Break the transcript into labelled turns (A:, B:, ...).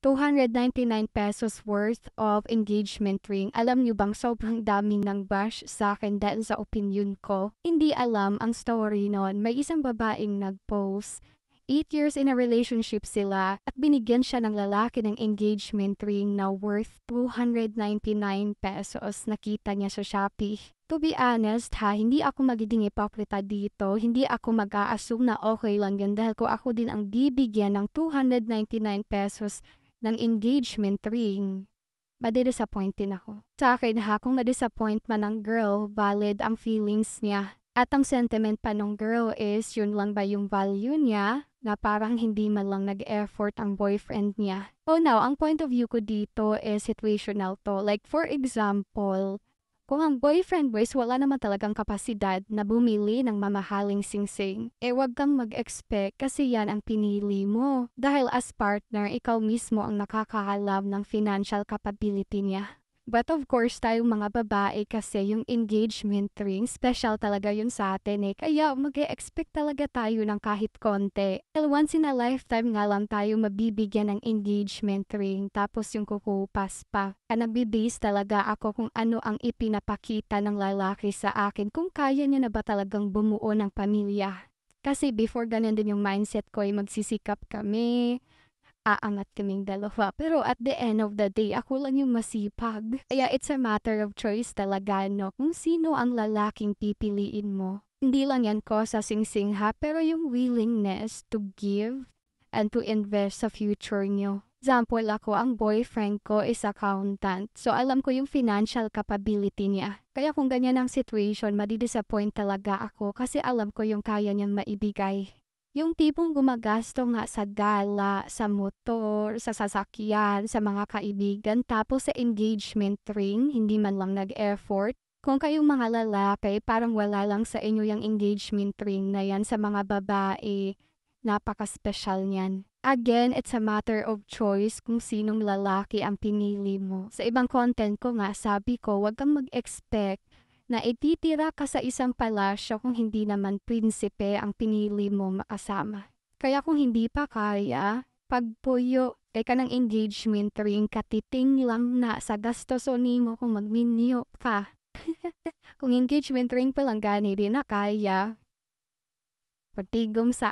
A: ₱299 worth of engagement ring. Alam niyo bang sobrang daming nang bash sa akin dahil sa opinyon ko? Hindi alam ang story nun. May isang babaeng nag-post. 8 years in a relationship sila at binigyan siya ng lalaki ng engagement ring na worth ₱299. Nakita niya sa Shopee. To be honest ha, hindi ako magiging ipokrita dito. Hindi ako mag-a-assume na okay lang yun dahil ko ako din ang bibigyan ng ₱299 ng engagement ring. Madi-disappoint din ako. Sa akin ha, kung na-disappoint man ang girl, valid ang feelings niya. At ang sentiment pa ng girl is yun lang ba yung value niya na parang hindi man lang nag-effort ang boyfriend niya. Oh now, ang point of view ko dito is situational to. Like for example, kung ang boyfriend mo is wala naman talagang kapasidad na bumili ng mamahaling singsing, wag kang mag-expect kasi yan ang pinili mo. Dahil as partner, ikaw mismo ang nakakaalam ng financial capability niya. But of course, tayong mga babae kasi yung engagement ring, special talaga yun sa atin Kaya mag-e-expect talaga tayo ng kahit konti. Well, once in a lifetime nga lang tayo mabibigyan ng engagement ring tapos yung kukupas pa. Nagbe-base talaga ako kung ano ang ipinapakita ng lalaki sa akin kung kaya niya na ba talagang bumuo ng pamilya. Kasi before ganun din yung mindset ko magsisikap kami, aangat kaming dalawa. Pero at the end of the day, ako lang yung masipag. Kaya it's a matter of choice talaga, no? Kung sino ang lalaking pipiliin mo. Hindi lang yan ko sa singsing ha, pero yung willingness to give and to invest sa future nyo. Example ako, ang boyfriend ko is accountant. So alam ko yung financial capability niya. Kaya kung ganyan ang situation, madi-disappoint talaga ako kasi alam ko yung kaya niyang maibigay. Yung tipong gumagasto nga sa gala, sa motor, sa sasakyan, sa mga kaibigan, tapos sa engagement ring, hindi man lang nag-effort. Kung kayong mga lalaki, parang wala lang sa inyo yung engagement ring na yan sa mga babae, napaka-special niyan. Again, it's a matter of choice kung sinong lalaki ang pinili mo. Sa ibang content ko nga, sabi ko, wag kang mag-expect na ititira ka sa isang palasyo kung hindi naman prinsipe ang pinili mo makasama. Kaya kung hindi pa kaya, pagpuyo ka ng engagement ring, katiting lang na sa gastoson mo kung magminyo ka. Kung engagement ring pa lang gani din na kaya, patigom sa